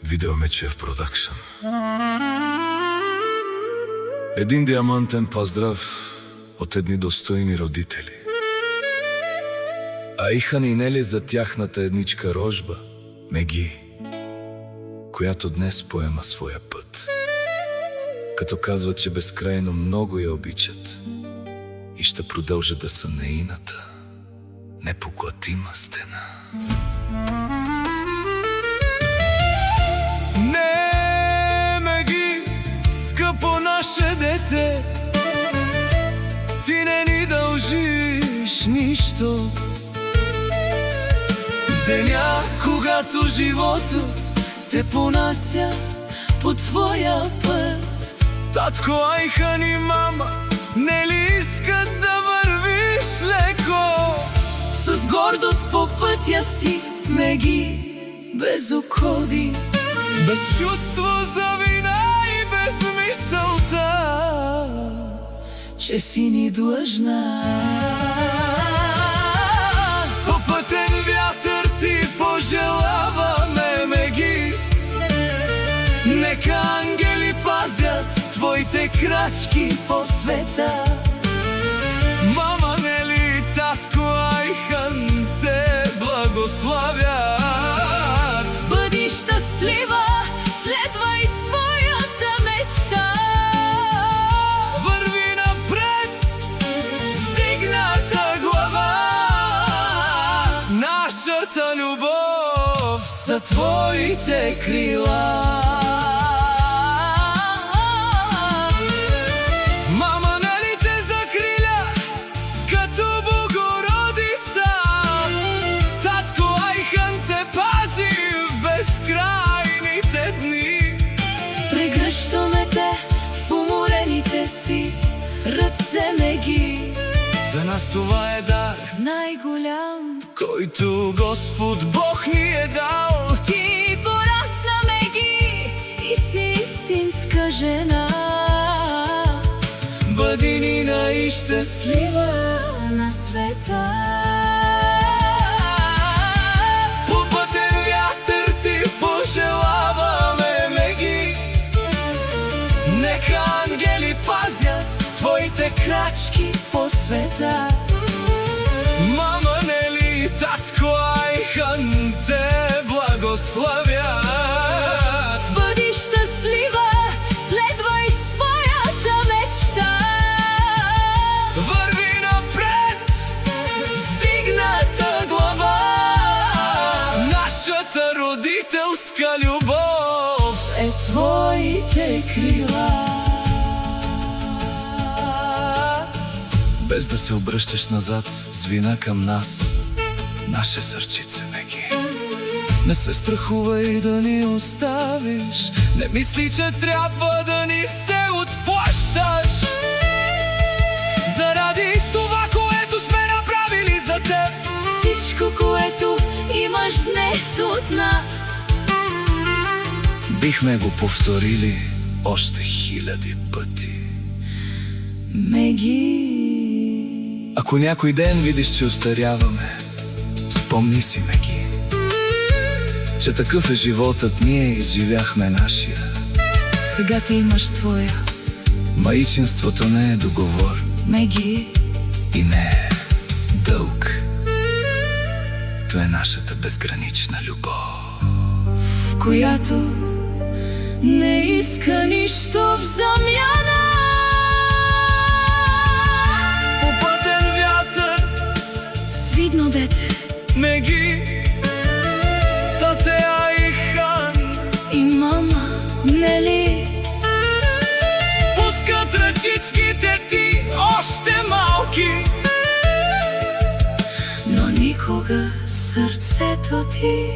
Видеомечев Продакшн. Един диамантен поздрав от едни достойни родители. А Ихан и Нели за тяхната едничка рожба, Меги, която днес поема своя път. Като казват, че безкрайно много я обичат и ще продължат да са нейната непоклатима стена. Не, Меги, скъпо наше дете, ти не ни дължиш нищо. В деня, когато животът те понася по твоя път, татко Айхан и мама не ли искат да вървиш леко? С гордост по пътя си, Меги, без окови, без чувство за вина и без мисълта, че си ни длъжна. По пътен вятър ти пожелаваме, Меги, нека ангели пазят твоите крачки по света. Мама Нели, татко Айхан те благославят. Бъди щастлива, следвай своята мечта. Върви напред с дигната глава. Нашата любов са твоите крила. Мама Нели те закриля като Богородица. Татко Айхан те пази в безкрайните дни. Прегръщаме те в уморените си ръце, Меги. За нас това е дар, Най-голям, който Господ Бог ни е дал. ти порасна, Меги, и си истинска жена. Бъди ни най-щастлива На света. по пътен вятър ти пожелаваме, Меги, нека ангели пазят твоите крачки По света. Мама Нели, татко Айхан те благославят. Бъди щастлива, следвай своята мечта. Върви напред с дигната глава. Нашата родителска любов Е твоите крила. Без да се обръщаш назад с вина към нас, наше сърчице, Меги. не се страхувай да ни оставиш. Не мисли, че трябва да ни се отплащаш заради това, което сме направили за теб. Всичко, което имаш днес от нас, Бихме го повторили още 1000 пъти. Меги. Ако някой ден видиш, че остаряваме, спомни си, Меги, че такъв е животът, ние изживяхме нашия. Сега ти имаш твоя, Майчинството не е договор Меги. и не е дълг. То е нашата безгранична любов, В която не иска нищо в замяна. По пътен вятър, Свидно дете Меги, тате Айхан и мама Нели, пускат ръчичките ти още малки, но никога сърцето ти.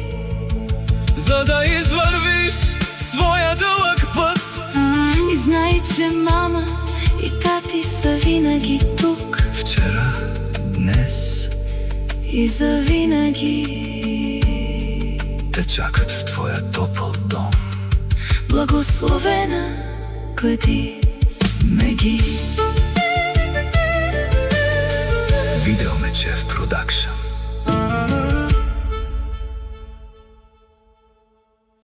за да извървиш своя дълъг път. И знай, че мама и тати са винаги тук вчера, днес. и завинаги. Те чакат в твоя топъл дом. Благословена бъди, Меги. Видеомечев Продакшн.